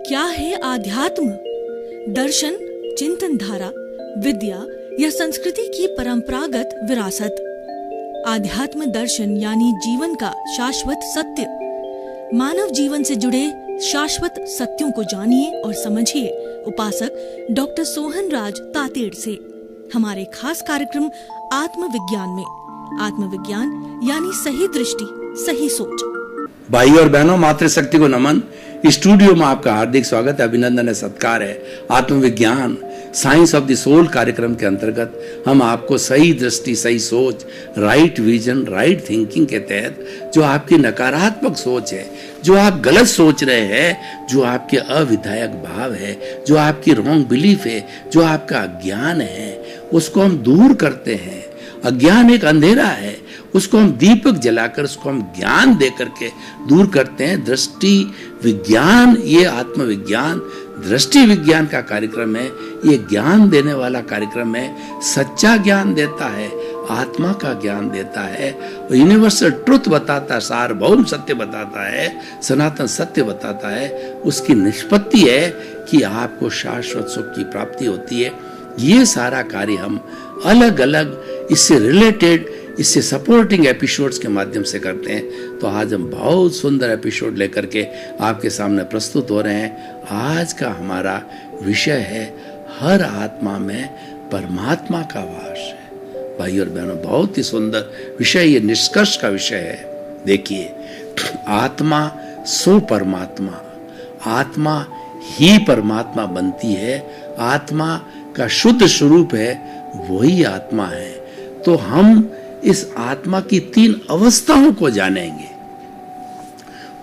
क्या है आध्यात्म? दर्शन, चिंतन धारा, विद्या या संस्कृति की परंपरागत विरासत। आध्यात्म दर्शन यानी जीवन का शाश्वत सत्य। मानव जीवन से जुड़े शाश्वत सत्यों को जानिए और समझिए उपासक डॉक्टर सोहन राज तातेड़ से हमारे खास कार्यक्रम आत्मविज्ञान में। आत्मविज्ञान यानी सही दृष्टि, सही सोच। भाई और बहनों, मातृशक्ति को नमन। स्टूडियो में आपका हार्दिक स्वागत है, अभिनंदन है, सत्कार है। आत्मविज्ञान साइंस ऑफ द सोल कार्यक्रम के अंतर्गत हम आपको सही दृष्टि, सही सोच, राइट विजन, राइट थिंकिंग के तहत जो आपकी नकारात्मक सोच है, जो आप गलत सोच रहे हैं, जो आपके अविधायक भाव है, जो आपकी रॉन्ग बिलीफ है, जो आपका अज्ञान है, उसको हम दूर करते हैं। अज्ञान एक अंधेरा है, उसको हम दीपक जलाकर उसको हम ज्ञान दे करके दूर करते हैं। दृष्टि विज्ञान, ये आत्मविज्ञान दृष्टि विज्ञान का कार्यक्रम है। ये ज्ञान देने वाला कार्यक्रम है। सच्चा ज्ञान देता है, आत्मा का ज्ञान देता है, यूनिवर्सल ट्रुथ बताता है, सार्वभौम सत्य बताता है, सनातन सत्य बताता है। उसकी निष्पत्ति है कि आपको शाश्वत सुख की प्राप्ति होती है। ये सारा कार्य हम अलग अलग इससे रिलेटेड, इससे सपोर्टिंग एपिसोड्स के माध्यम से करते हैं। तो आज हम बहुत सुंदर एपिसोड लेकर के आपके सामने प्रस्तुत हो रहे हैं। आज का हमारा विषय है हर आत्मा में परमात्मा का वास है। भाई और बहनों, बहुत ही सुंदर विषय, ये निष्कर्ष का विषय है। देखिए, आत्मा सो परमात्मा, आत्मा ही परमात्मा बनती है। आत्मा का शुद्ध स्वरूप है, वही आत्मा है। तो हम इस आत्मा की 3 अवस्थाओं को जानेंगे।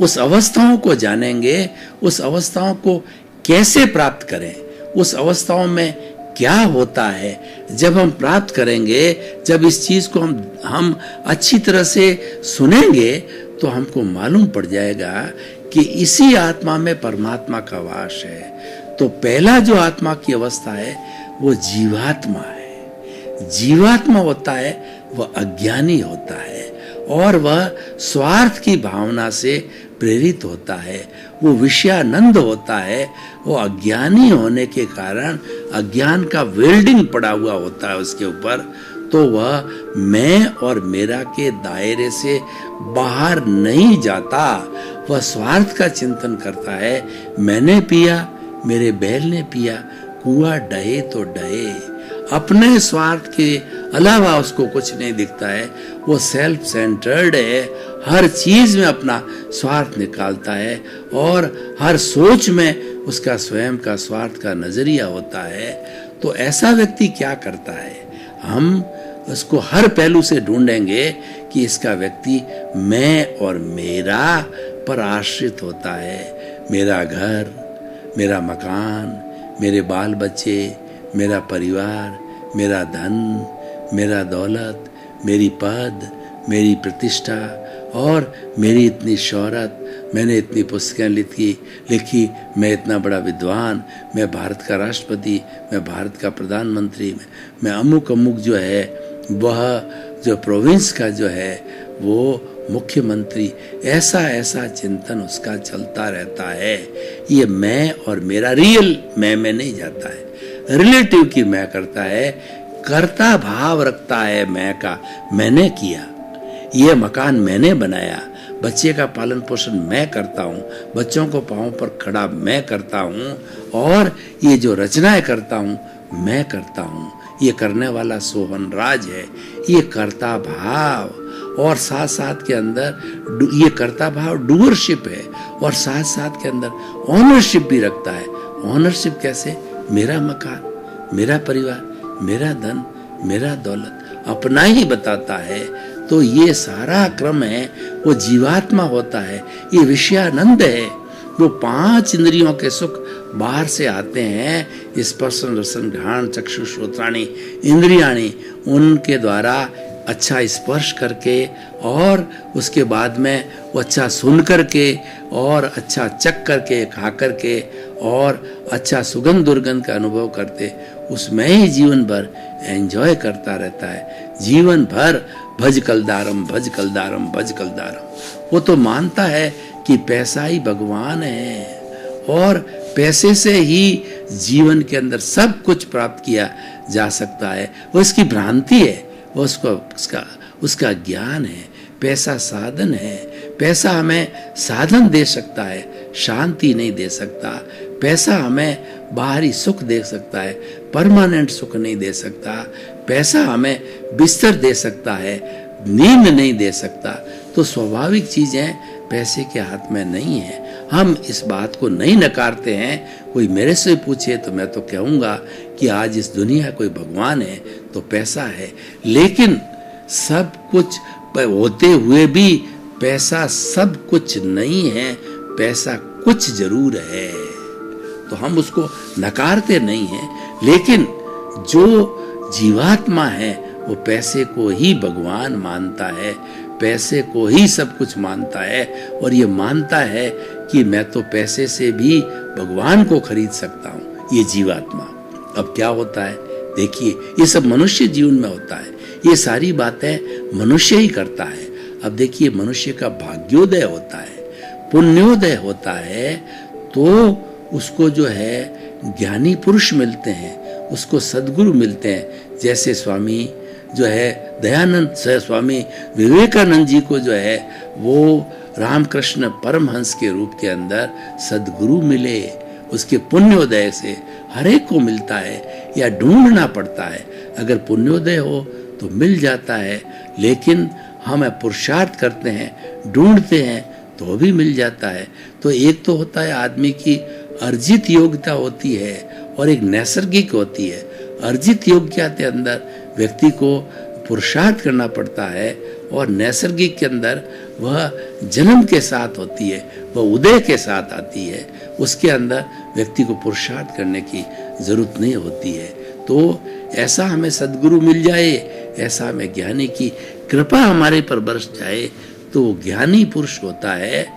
उस अवस्थाओं को जानेंगे, उस अवस्थाओं को कैसे प्राप्त करें, उस अवस्थाओं में क्या होता है। जब हम प्राप्त करेंगे, जब इस चीज को हम अच्छी तरह से सुनेंगे, तो हमको मालूम पड़ जाएगा कि इसी आत्मा में परमात्मा का वास है। तो पहला जो आत्मा की अवस्था है वो जीवात्मा है। जीवात्मा होता है वह अज्ञानी होता है और वह स्वार्थ की भावना से प्रेरित होता है। वो विषयानंद होता है। वो अज्ञानी होने के कारण अज्ञान का वेल्डिंग पड़ा हुआ होता है उसके ऊपर। तो वह मैं और मेरा के दायरे से बाहर नहीं जाता। वह स्वार्थ का चिंतन करता है। मैंने पिया, मेरे बैल ने पिया, कुआं डहे तो डहे। अपने स्वार्थ के अलावा उसको कुछ नहीं दिखता है। वो सेल्फ सेंटर्ड है, हर चीज में अपना स्वार्थ निकालता है और हर सोच में उसका स्वयं का स्वार्थ का नजरिया होता है। तो ऐसा व्यक्ति क्या करता है? हम उसको हर पहलू से ढूंढेंगे कि इसका व्यक्ति मैं और मेरा पर आश्रित होता है। मेरा घर, मेरा मकान, मेरे बाल बच्चे, मेरा परिवार, मेरा धन, मेरा दौलत, मेरी पद, मेरी प्रतिष्ठा और मेरी इतनी शोहरत, मैंने इतनी पुस्तकें लिखी, मैं इतना बड़ा विद्वान, मैं भारत का राष्ट्रपति, मैं भारत का प्रधानमंत्री, मैं अमुक अमुक जो है, वह जो प्रोविंस का जो है वो मुख्यमंत्री। ऐसा ऐसा चिंतन उसका चलता रहता है। ये मैं और मेरा रियल मैं में नहीं जाता है, रिलेटिव की मैं करता है, कर्ता भाव रखता है मैं का। मैंने किया, ये मकान मैंने बनाया, बच्चे का पालन पोषण मैं करता हूँ, बच्चों को पांव पर खड़ा मैं करता हूँ और ये जो रचनाएं करता हूँ मैं करता हूँ। ये करने वाला सोहन राज है। ये कर्ता भाव और साथ साथ के अंदर ये कर्ता भाव डूअरशिप है और साथ साथ के अंदर ऑनरशिप भी रखता है। ऑनरशिप कैसे? मेरा मकान, मेरा परिवार, मेरा धन, मेरा दौलत अपना ही बताता है। तो ये सारा क्रम है, वो जीवात्मा होता है। ये विषयानंद है। वो 5 इंद्रियों के सुख बाहर से आते हैं। स्पर्शन, रसन, घ्राण, चक्षु, श्रोत्राणि इंद्रियाणि, उनके द्वारा अच्छा स्पर्श करके और उसके बाद में वो अच्छा सुन करके और अच्छा चख करके, खा करके और अच्छा सुगंध दुर्गंध का अनुभव करते, उसमें ही जीवन भर एंजॉय करता रहता है। जीवन भर भज कलदारम, भज कलदारम, भज कलदारम। वो तो मानता है कि पैसा ही भगवान है और पैसे से ही जीवन के अंदर सब कुछ प्राप्त किया जा सकता है, वो इसकी भ्रांति है, वो उसका ज्ञान है। पैसा साधन है, पैसा हमें साधन दे सकता है, शांति नहीं दे सकता। पैसा हमें बाहरी सुख दे सकता है, परमानेंट सुख नहीं दे सकता। पैसा हमें बिस्तर दे सकता है, नींद नहीं दे सकता। तो स्वाभाविक चीजें पैसे के हाथ में नहीं है। हम इस बात को नहीं नकारते हैं। कोई मेरे से पूछे तो मैं तो कहूँगा कि आज इस दुनिया कोई भगवान है तो पैसा है, लेकिन सब कुछ होते हुए भी पैसा सब कुछ नहीं है। पैसा कुछ जरूर है, तो हम उसको नकारते नहीं हैं। लेकिन जो जीवात्मा है वो पैसे को ही भगवान मानता है, पैसे को ही सब कुछ मानता है, और ये मानता है कि मैं तो पैसे से भी भगवान को खरीद सकता हूँ, ये जीवात्मा। अब क्या होता है, देखिए, ये सब मनुष्य जीवन में होता है, ये सारी बातें मनुष्य ही करता है। अब देखिए, मनुष्य का भाग्योदय होता है, पुण्योदय होता है, तो उसको जो है ज्ञानी पुरुष मिलते हैं, उसको सद्गुरु मिलते हैं। जैसे स्वामी जो है दयानंद स्वामी विवेकानंद जी को जो है वो रामकृष्ण परमहंस के रूप के अंदर सद्गुरु मिले, उसके पुण्योदय से हर एक को मिलता है, या ढूंढना पड़ता है। अगर पुण्योदय हो तो मिल जाता है, लेकिन हम पुरुषार्थ करते हैं, ढूंढते हैं तो भी मिल जाता है। तो एक तो होता है आदमी की अर्जित योग्यता होती है, और एक नैसर्गिक होती है। अर्जित योग्यता के अंदर व्यक्ति को पुरुषार्थ करना पड़ता है, और नैसर्गिक के अंदर वह जन्म के साथ होती है, वह उदय के साथ आती है। उसके अंदर व्यक्ति को पुरुषार्थ करने की जरूरत नहीं होती है। तो ऐसा हमें सद्गुरु मिल जाए, ऐसा हमें ज्ञानी की कृपा हमारे पर बरस जाए, तो ज्ञानी पुरुष होता है,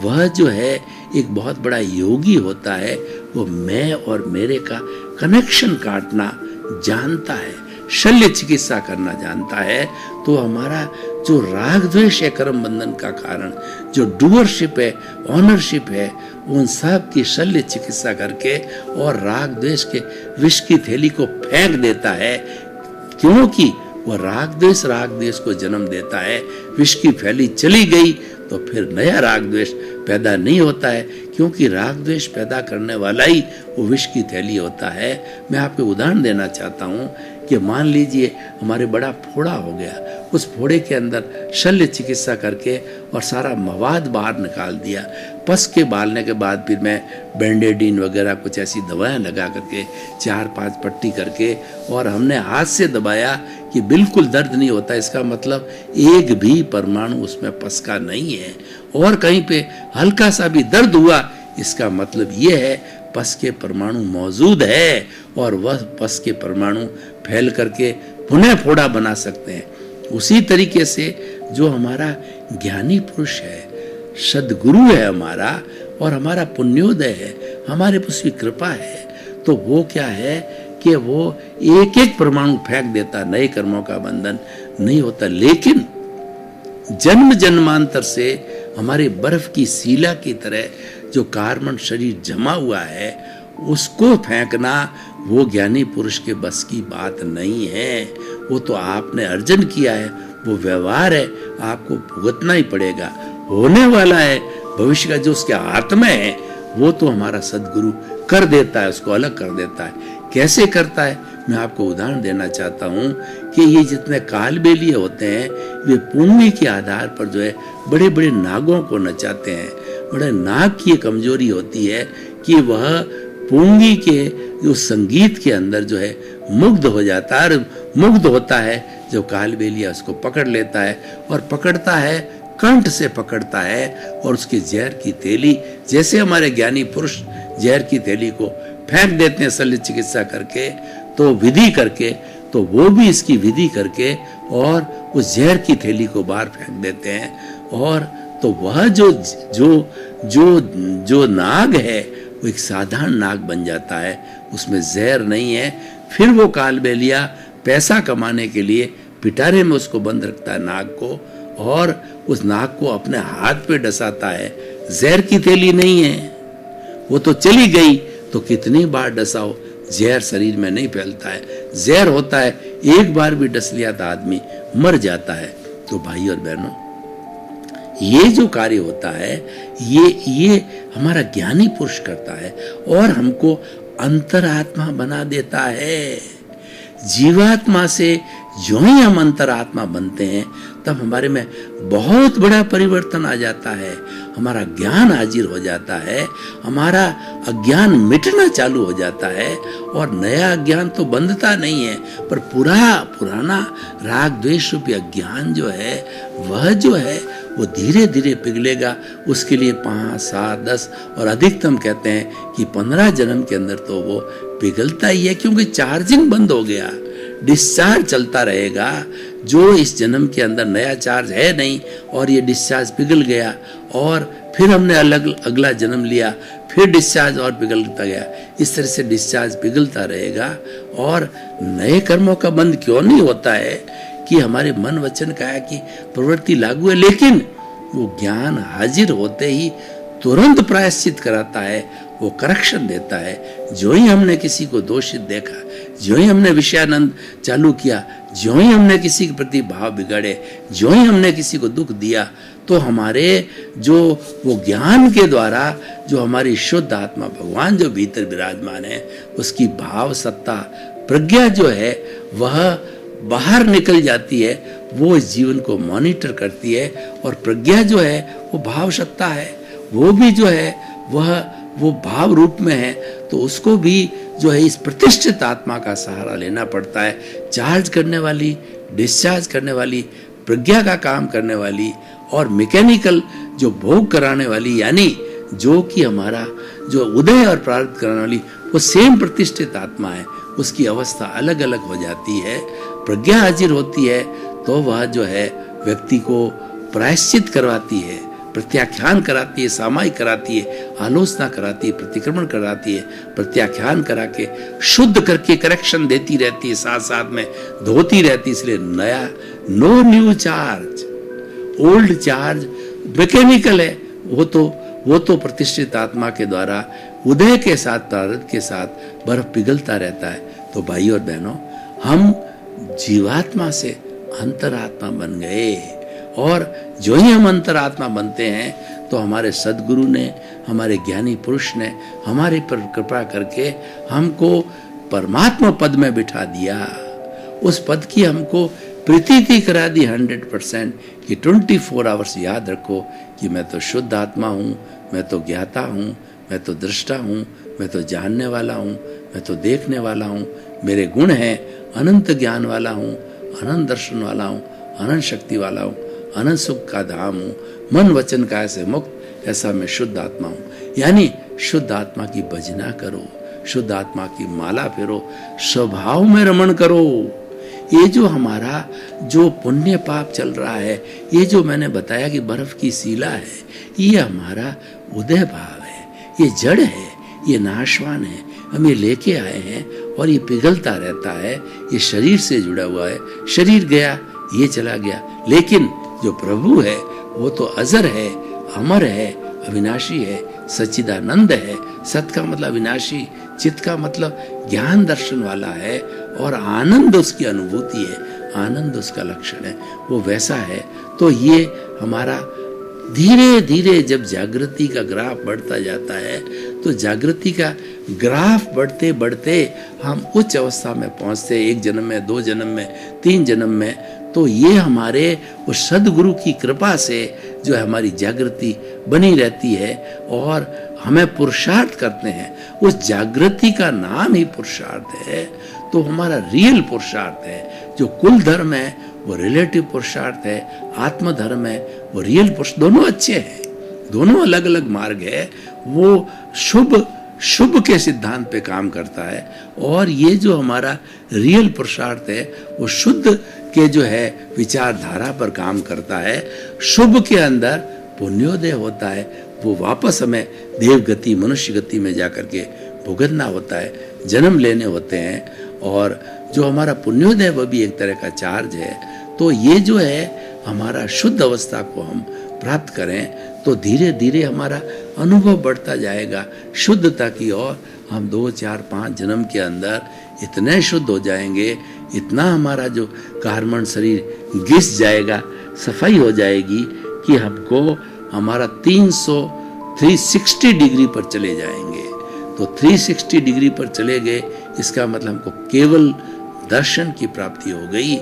वह जो है एक बहुत बड़ा योगी होता है। वो मैं और मेरे का कनेक्शन काटना जानता है, शल्य चिकित्सा करना जानता है। तो हमारा जो राग द्वेष है कर्म बंधन का कारण, जो डूअरशिप है, ऑनरशिप है, उन सब की शल्य चिकित्सा करके और राग द्वेष के विष की थैली को फेंक देता है, क्योंकि वह राग द्वेष को जन्म देता है। विष की थैली चली गई तो फिर नया राग द्वेष पैदा नहीं होता है, क्योंकि राग द्वेष पैदा करने वाला ही वो विष की थैली होता है। मैं आपको उदाहरण देना चाहता हूँ कि मान लीजिए हमारे बड़ा फोड़ा हो गया, उस फोड़े के अंदर शल्य चिकित्सा करके और सारा मवाद बाहर निकाल दिया। पस के बालने के बाद फिर मैं बेंडेडिन वगैरह कुछ ऐसी दवाएं लगा करके 4-5 पट्टी करके, और हमने हाथ से दबाया कि बिल्कुल दर्द नहीं होता। इसका मतलब एक भी परमाणु उसमें पस का नहीं है, और कहीं पे हल्का सा भी दर्द हुआ, इसका मतलब ये है पस के परमाणु मौजूद है, और वह पस के परमाणु फैल करके पुनः फोड़ा बना सकते हैं। उसी तरीके से जो हमारा ज्ञानी पुरुष है, सद्गुरु है हमारा, और हमारा पुण्योदय है, हमारे पर उसकी कृपा है, तो वो क्या है कि वो एक एक परमाणु फेंक देता, नए कर्मों का बंधन नहीं होता। लेकिन जन्म जन्मांतर से हमारे बर्फ की सीला की तरह जो कार्बन शरीर जमा हुआ है, उसको फेंकना वो ज्ञानी पुरुष के बस की बात नहीं है। वो तो आपने अर्जन किया है, वो व्यवहार है, आपको भुगतना ही पड़ेगा। होने वाला है भविष्य का जो उसके हाथ में है, वो तो हमारा सद्गुरु कर देता है, उसको अलग कर देता है। कैसे करता है, मैं आपको उदाहरण देना चाहता हूँ कि ये जितने कालबेलिए होते हैं, वे पुण्य के आधार पर जो है बड़े बड़े नागों को नचाते हैं। बड़े नाग की कमजोरी होती है कि वह पुंगी के जो संगीत के अंदर जो है मुग्ध हो जाता है, मुग्ध होता है जो कालबेलिया उसको पकड़ लेता है, और पकड़ता है कंठ से पकड़ता है, और उसके जहर की थैली, जैसे हमारे ज्ञानी पुरुष जहर की थैली को फेंक देते हैं शल्य चिकित्सा करके, तो विधि करके, तो वो भी इसकी विधि करके और उस जहर की थैली को बाहर फेंक देते हैं। और तो वह जो नाग है वो एक साधारण नाग बन जाता है, उसमें जहर नहीं है। फिर वो कालबेलिया पैसा कमाने के लिए पिटारे में उसको बंद रखता है नाग को, और उस नाग को अपने हाथ पे डसाता है। जहर की थैली नहीं है, वो तो चली गई तो कितनी बार डसाओ, जहर शरीर में नहीं फैलता है। जहर होता है, एक बार भी डस लिया तो आदमी मर जाता है। तो भाई और बहनों, ये जो कार्य होता है ये हमारा ज्ञानी पुरुष करता है और हमको अंतरात्मा बना देता है। जीवात्मा से जो ही हम अंतरात्मा बनते हैं तब हमारे में बहुत बड़ा परिवर्तन आ जाता है। हमारा ज्ञान हाजिर हो जाता है, हमारा अज्ञान मिटना चालू हो जाता है और नया अज्ञान तो बंधता नहीं है, पर पुराना राग द्वेष रूपी अज्ञान जो है वह जो है वो धीरे धीरे पिघलेगा। उसके लिए 5, 7, 10 और अधिकतम कहते हैं कि 15 जन्म के अंदर तो वो पिघलता ही है, क्योंकि चार्जिंग बंद हो गया, डिस्चार्ज चलता रहेगा। जो इस जन्म के अंदर नया चार्ज है नहीं और ये डिस्चार्ज पिघल गया और फिर हमने अगला जन्म लिया, फिर डिस्चार्ज और पिघलता गया। इस तरह से डिस्चार्ज पिघलता रहेगा। और नए कर्मों का बंद क्यों नहीं होता है कि हमारे मन वचन काया की प्रवृत्ति लागू है, लेकिन वो ज्ञान हाजिर होते ही तुरंत प्रायश्चित कराता है, वो करेक्शन देता है। जो ही हमने किसी को दोषित देखा, जो ही हमने विषयानंद चालू किया, जो ही हमने किसी के प्रति भाव बिगाड़े, जो ही हमने किसी को दुख दिया, तो हमारे जो वो ज्ञान के द्वारा जो हमारी शुद्ध आत्मा भगवान जो भीतर विराजमान है, उसकी भाव सत्ता प्रज्ञा जो है वह बाहर निकल जाती है। वो इस जीवन को मॉनिटर करती है और प्रज्ञा जो है वो भाव सत्ता है, वो भी जो है वो भाव रूप में है। तो उसको भी जो है इस प्रतिष्ठित आत्मा का सहारा लेना पड़ता है। चार्ज करने वाली, डिस्चार्ज करने वाली, प्रज्ञा का काम करने वाली और मैकेनिकल जो भोग कराने वाली, यानी जो कि हमारा जो उदय और प्रारब्ध कराने वाली, वो सेम प्रतिष्ठित आत्मा है। उसकी अवस्था अलग अलग हो जाती है। प्रज्ञा हाजिर होती है तो वह जो है व्यक्ति को प्रायश्चित करवाती है, प्रत्याख्यान कराती है, सामायिक कराती है, आलोचना कराती है, प्रतिक्रमण कराती है, प्रत्याख्यान करा के शुद्ध करके करेक्शन देती रहती है, साथ साथ में धोती रहती है। इसलिए नया, no new charge, old charge mechanical है। वो तो प्रतिष्ठित आत्मा के द्वारा उदय के साथ, प्रारब्ध के साथ बर्फ पिघलता रहता है। तो भाई और बहनों, हम जीवात्मा से अंतरात्मा बन गए और जो ही हम अंतरात्मा बनते हैं तो हमारे सदगुरु ने, हमारे ज्ञानी पुरुष ने हमारे पर कृपा करके हमको परमात्मा पद में बिठा दिया। उस पद की हमको प्रतीति करा दी 100% कि 24 आवर्स याद रखो कि मैं तो शुद्ध आत्मा हूँ, मैं तो ज्ञाता हूँ, मैं तो दृष्टा हूँ, मैं तो जानने वाला हूँ, मैं तो देखने वाला हूँ, मेरे गुण हैं, अनंत ज्ञान वाला हूँ, अनंत दर्शन वाला हूँ, अनंत शक्ति वाला हूँ, अनंत सुख का धाम हूँ, मन वचन काया से मुक्त, ऐसा मैं शुद्ध आत्मा हूँ। यानी शुद्ध आत्मा की भजना करो, शुद्ध आत्मा की माला फेरो, स्वभाव में रमण करो। ये जो हमारा जो पुण्य पाप चल रहा है, ये जो मैंने बताया कि बर्फ की सीला है, ये हमारा उदय भाव है, ये जड़ है, ये नाशवान है। हम ये लेके आए हैं और ये पिघलता रहता है। ये शरीर से जुड़ा हुआ है, शरीर गया, ये चला गया, लेकिन जो प्रभु है वो तो अजर है, अमर है, अविनाशी है, सच्चिदानंद है। सत का मतलब अविनाशी, चित्त का मतलब ज्ञान दर्शन वाला है और आनंद उसकी अनुभूति है, आनंद उसका लक्षण है, वो वैसा है। तो ये हमारा धीरे धीरे जब जागृति का ग्राफ बढ़ता जाता है तो जागृति का ग्राफ बढ़ते बढ़ते हम उच्च अवस्था में पहुंचते, 1 जन्म में, 2 जन्म में, 3 जन्म में। तो ये हमारे उस सदगुरु की कृपा से जो है हमारी जागृति बनी रहती है और हमें पुरुषार्थ करते हैं। उस जागृति का नाम ही पुरुषार्थ है। तो हमारा रियल पुरुषार्थ है। जो कुल धर्म है वो रिलेटिव पुरुषार्थ है, आत्म धर्म है वो रियल पुरुष। दोनों अच्छे हैं, दोनों अलग अलग मार्ग है। वो शुभ के सिद्धांत पे काम करता है और ये जो हमारा रियल पुरुषार्थ है वो शुद्ध के जो है विचारधारा पर काम करता है। शुभ के अंदर पुण्योदय होता है, वो वापस हमें देव गति, मनुष्य गति में जाकर के भुगतना होता है, जन्म लेने होते हैं। और जो हमारा पुण्योदय वह भी एक तरह का चार्ज है। तो ये जो है हमारा शुद्ध अवस्था को हम प्राप्त करें तो धीरे धीरे हमारा अनुभव बढ़ता जाएगा शुद्धता की ओर। हम 2, 4, 5 जन्म के अंदर इतने शुद्ध हो जाएंगे, इतना हमारा जो कार्बन शरीर घिस जाएगा, सफाई हो जाएगी कि हमको हमारा 360 डिग्री पर चले जाएंगे। तो 360 डिग्री पर चले गए, इसका मतलब हमको केवल दर्शन की प्राप्ति हो गई,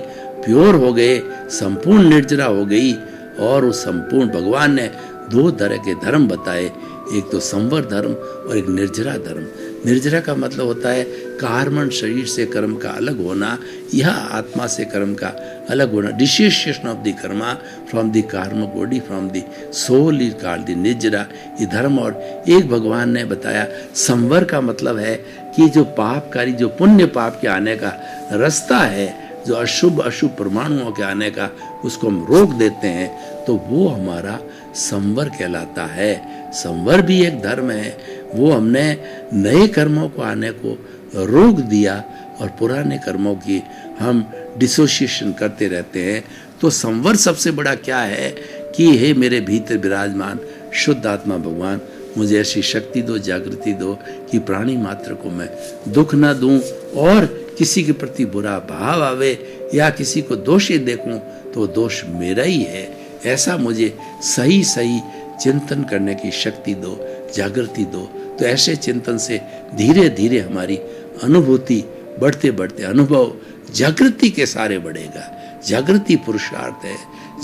प्योर हो गए, संपूर्ण निर्जरा हो गई। और उस संपूर्ण भगवान ने 2 तरह के धर्म बताए, एक तो संवर धर्म और एक निर्जरा धर्म। निर्जरा का मतलब होता है कार्बन शरीर से कर्म का अलग होना, यह आत्मा से कर्म का अलग होना। Dissociation of the karma from the karma body, from the soul is called the nirjara, ये धर्म। और एक भगवान ने बताया संवर का मतलब है कि जो पापकारी, जो पुण्य पाप के आने का रास्ता है, जो अशुभ परमाणुओं के आने का, उसको हम रोक देते हैं, तो वो हमारा संवर कहलाता है। संवर भी एक धर्म है, वो हमने नए कर्मों को आने को रोक दिया और पुराने कर्मों की हम डिसोसिएशन करते रहते हैं। तो संवर सबसे बड़ा क्या है कि हे मेरे भीतर विराजमान शुद्ध आत्मा भगवान, मुझे ऐसी शक्ति दो, जागृति दो कि प्राणी मात्र को मैं दुख ना दूं, और किसी के प्रति बुरा भाव आवे या किसी को दोषी देखूं तो दोष मेरा ही है, ऐसा मुझे सही चिंतन करने की शक्ति दो, जागृति दो। तो ऐसे चिंतन से धीरे धीरे हमारी अनुभूति बढ़ते बढ़ते अनुभव जागृति के सारे बढ़ेगा। जागृति पुरुषार्थ है,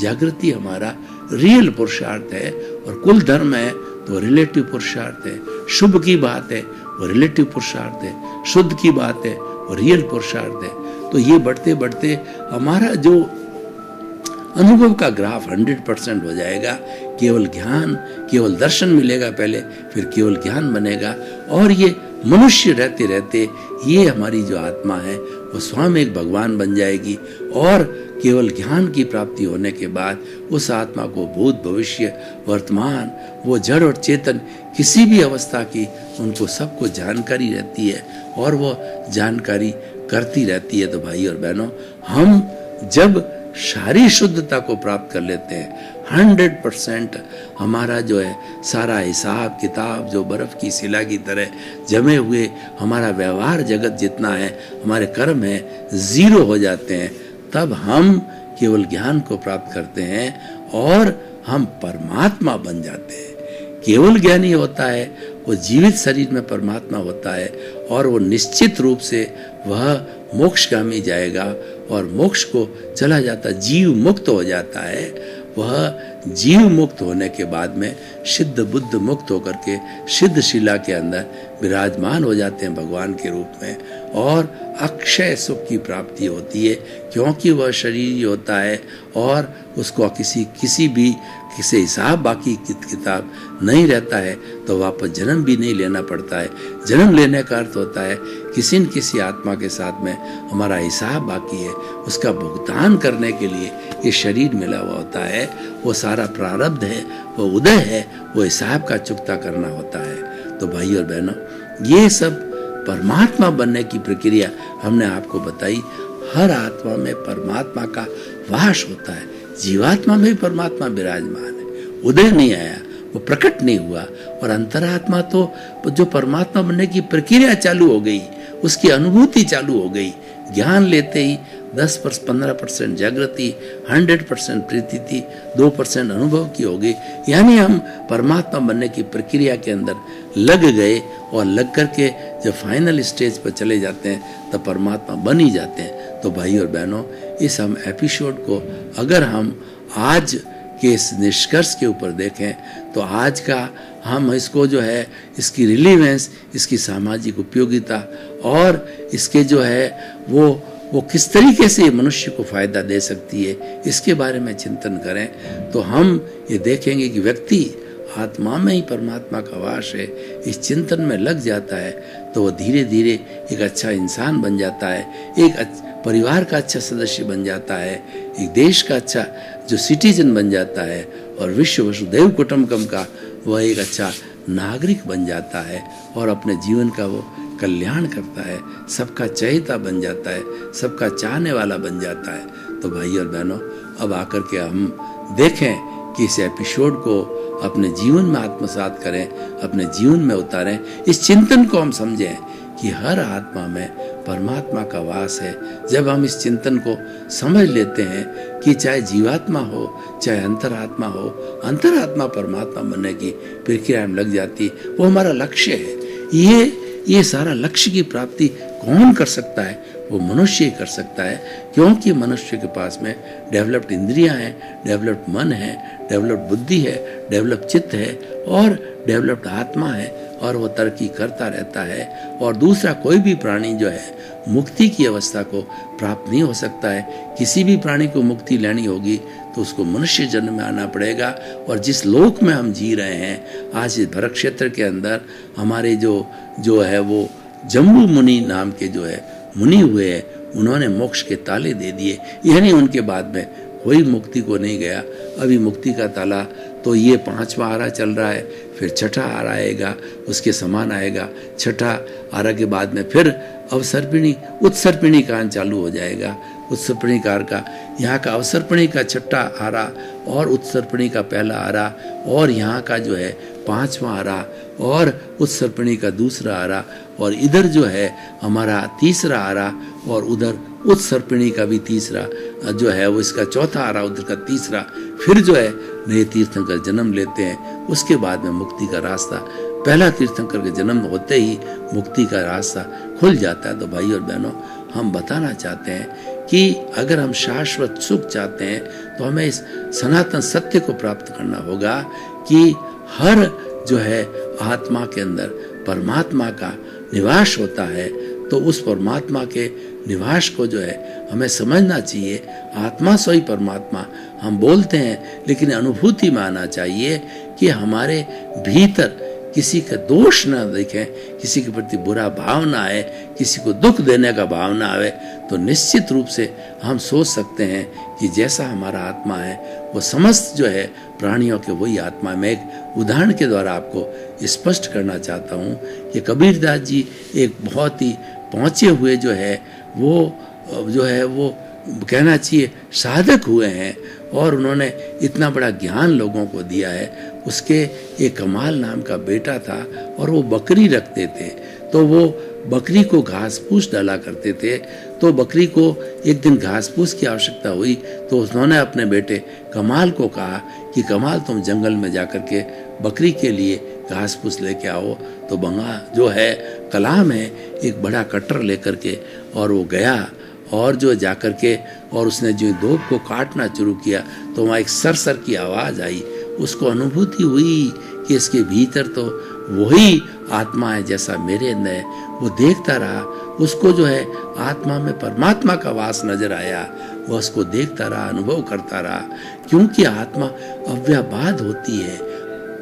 जागृति हमारा रियल पुरुषार्थ है। और कुल धर्म है तो रिलेटिव पुरुषार्थ है, शुभ की बात है वो रिलेटिव पुरुषार्थ है, शुद्ध की बात है वो रियल पुरुषार्थ है। तो ये बढ़ते बढ़ते हमारा जो अनुभव का ग्राफ 100% हो जाएगा। केवल ज्ञान, केवल दर्शन मिलेगा पहले, फिर केवल ज्ञान बनेगा। और ये मनुष्य रहते रहते ये हमारी जो आत्मा है वो स्वयं एक भगवान बन जाएगी। और केवल ज्ञान की प्राप्ति होने के बाद उस आत्मा को भूत, भविष्य, वर्तमान, वो जड़ और चेतन किसी भी अवस्था की, उनको सबको जानकारी रहती है और वो जानकारी करती रहती है। तो भाई और बहनों, हम जब सारी शुद्धता को प्राप्त कर लेते हैं, 100% हमारा जो है सारा हिसाब किताब जो बर्फ की शिला की तरह जमे हुए हमारा व्यवहार जगत जितना है, हमारे कर्म है, 0 हो जाते हैं। तब हम केवल ज्ञान को प्राप्त करते हैं और हम परमात्मा बन जाते हैं। केवल ज्ञानी होता है वो जीवित शरीर में परमात्मा होता है और वो निश्चित रूप से वह मोक्षगामी जाएगा और मोक्ष को चला जाता, जीव मुक्त हो जाता है। वह जीव मुक्त होने के बाद में सिद्ध बुद्ध मुक्त होकर के सिद्ध शिला के अंदर विराजमान हो जाते हैं भगवान के रूप में, और अक्षय सुख की प्राप्ति होती है, क्योंकि वह शरीर ही होता है और उसको किसी भी हिसाब बाकी किताब नहीं रहता है, तो वापस जन्म भी नहीं लेना पड़ता है। जन्म लेने का अर्थ होता है किसी न किसी आत्मा के साथ में हमारा हिसाब बाकी है, उसका भुगतान करने के लिए ये शरीर मिला हुआ होता है। वो सारा प्रारब्ध है, वो उदय है, वो हिसाब का चुकता करना होता है। तो भाई और बहनों, ये सब परमात्मा बनने की प्रक्रिया हमने आपको बताई। हर आत्मा में परमात्मा का वास होता है, जीवात्मा में भी परमात्मा विराजमान है। उदय नहीं आया, वो प्रकट नहीं हुआ, और अंतरात्मा तो जो परमात्मा बनने की प्रक्रिया चालू हो गई, उसकी अनुभूति चालू हो गई। ज्ञान लेते ही 10-15% जागृति, 100% प्रीति थी, 2% अनुभव की हो गई। यानी हम परमात्मा बनने की प्रक्रिया के अंदर लग गए, और लग करके जब फाइनल स्टेज पर चले जाते हैं तब परमात्मा बन ही जाते हैं। तो भाई और बहनों, इस हम एपिसोड को अगर हम आज के इस निष्कर्ष के ऊपर देखें तो आज का हम इसको जो है इसकी रिलीवेंस, इसकी सामाजिक उपयोगिता और इसके जो है वो किस तरीके से मनुष्य को फायदा दे सकती है, इसके बारे में चिंतन करें तो हम ये देखेंगे कि व्यक्ति आत्मा में ही परमात्मा का वास है, इस चिंतन में लग जाता है तो वो धीरे धीरे एक अच्छा इंसान बन जाता है, एक परिवार का अच्छा सदस्य बन जाता है, एक देश का अच्छा जो सिटीजन बन जाता है, और विश्व वसुधैव कुटुंबकम का वह एक अच्छा नागरिक बन जाता है और अपने जीवन का वो कल्याण करता है, सबका चहेता बन जाता है, सबका चाहने वाला बन जाता है। तो भाई और बहनों, अब आकर के हम देखें कि इस एपिसोड को अपने जीवन में आत्मसात करें, अपने जीवन में उतारें। इस चिंतन को हम समझें कि हर आत्मा में परमात्मा का वास है। जब हम इस चिंतन को समझ लेते हैं कि चाहे जीवात्मा हो चाहे अंतरात्मा हो, अंतरात्मा परमात्मा बनने की प्रक्रिया में लग जाती, वो हमारा लक्ष्य है। ये सारा लक्ष्य की प्राप्ति कौन कर सकता है? वो मनुष्य ही कर सकता है, क्योंकि मनुष्य के पास में डेवलप्ड इंद्रियां हैं, डेवलप्ड मन है, डेवलप्ड बुद्धि है, डेवलप्ड चित्त है और डेवलप्ड आत्मा है, और वो तरक्की करता रहता है। और दूसरा कोई भी प्राणी जो है मुक्ति की अवस्था को प्राप्त नहीं हो सकता है। किसी भी प्राणी को मुक्ति लेनी होगी तो उसको मनुष्य जन्म में आना पड़ेगा। और जिस लोक में हम जी रहे हैं आज इस भरत क्षेत्र के अंदर, हमारे जो है वो जम्बू मुनि नाम के जो है मुनि हुए हैं, उन्होंने मोक्ष के ताले दे दिए। यानी उनके बाद में कोई मुक्ति को नहीं गया। अभी मुक्ति का ताला तो ये 5वां आरा चल रहा है, फिर 6ठा आरा आएगा, उसके समान आएगा। 6ठा आरा के बाद में फिर अवसर्पिणी उत्सर्पिणी कान चालू हो जाएगा। उत्सर्पिणी कार का यहाँ का अवसर्पिणी का 6ठा आरा और उत्सर्पिणी का पहला आरा और यहाँ का जो है 5वां आरा और उत्सर्पिणी का दूसरा आरा और इधर जो है हमारा तीसरा आरा और उधर उत्सर्पिणी का भी तीसरा जो है वो इसका चौथा आरा, उधर का तीसरा, फिर जो है नए तीर्थंकर जन्म लेते हैं। उसके बाद में मुक्ति का रास्ता, पहला तीर्थंकर के जन्म होते ही मुक्ति का रास्ता खुल जाता है। तो भाई और बहनों, हम बताना चाहते हैं कि अगर हम शाश्वत सुख चाहते हैं तो हमें इस सनातन सत्य को प्राप्त करना होगा कि हर जो है आत्मा के अंदर परमात्मा का निवास होता है। तो उस परमात्मा के निवास को जो है हमें समझना चाहिए। आत्मा सोई परमात्मा हम बोलते हैं, लेकिन अनुभूति में आना चाहिए कि हमारे भीतर किसी का दोष ना देखें, किसी के प्रति बुरा भाव ना आए, किसी को दुख देने का भाव ना आवे, तो निश्चित रूप से हम सोच सकते हैं कि जैसा हमारा आत्मा है वो समस्त जो है प्राणियों के वही आत्मा। मैं एक उदाहरण के द्वारा आपको स्पष्ट करना चाहता हूँ कि कबीरदास जी एक बहुत ही पहुँचे हुए जो है वो कहना चाहिए साधक हुए हैं और उन्होंने इतना बड़ा ज्ञान लोगों को दिया है। उसके एक कमाल नाम का बेटा था और वो बकरी रखते थे, तो वो बकरी को घास फूस डाला करते थे। तो बकरी को एक दिन घास फूस की आवश्यकता हुई तो उन्होंने अपने बेटे कमाल को कहा कि कमाल तुम जंगल में जाकर के बकरी के लिए घास फूस लेके आओ। तो बंगा जो है कलाम है एक बड़ा कट्टर लेकर के और वो गया और जो जाकर के और उसने जो दोब को काटना शुरू किया तो वहाँ एक सरसर की आवाज़ आई। उसको अनुभूति हुई कि इसके भीतर तो वही आत्मा है जैसा मेरे अंदर है। वो देखता रहा, उसको जो है आत्मा में परमात्मा का वास नजर आया। वह उसको देखता रहा, अनुभव करता रहा, क्योंकि आत्मा अव्याबाद होती है।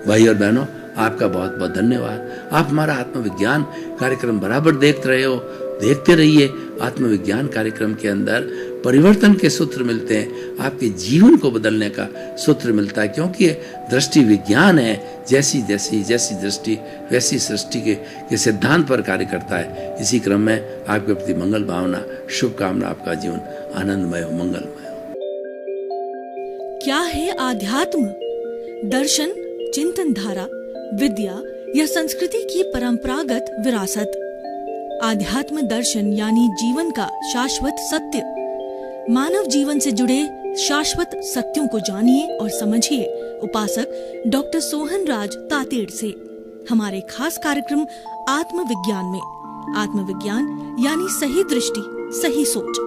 भाई और बहनों, आपका बहुत बहुत धन्यवाद। आप हमारा आत्मविज्ञान कार्यक्रम बराबर देखते रहिए। आत्मविज्ञान कार्यक्रम के अंदर परिवर्तन के सूत्र मिलते हैं, आपके जीवन को बदलने का सूत्र मिलता है, क्योंकि दृष्टि विज्ञान है। जैसी दृष्टि वैसी सृष्टि के सिद्धांत पर कार्य करता है। इसी क्रम में आपके प्रति मंगल भावना, शुभकामना, आपका जीवन आनंदमय हो, मंगलमय हो। क्या है आध्यात्म? दर्शन, चिंतन धारा, विद्या या संस्कृति की परंपरागत विरासत। आध्यात्म दर्शन यानी जीवन का शाश्वत सत्य। मानव जीवन से जुड़े शाश्वत सत्यों को जानिए और समझिए उपासक डॉक्टर सोहन राज तातेड़ से हमारे खास कार्यक्रम आत्मविज्ञान में। आत्मविज्ञान यानी सही दृष्टि, सही सोच।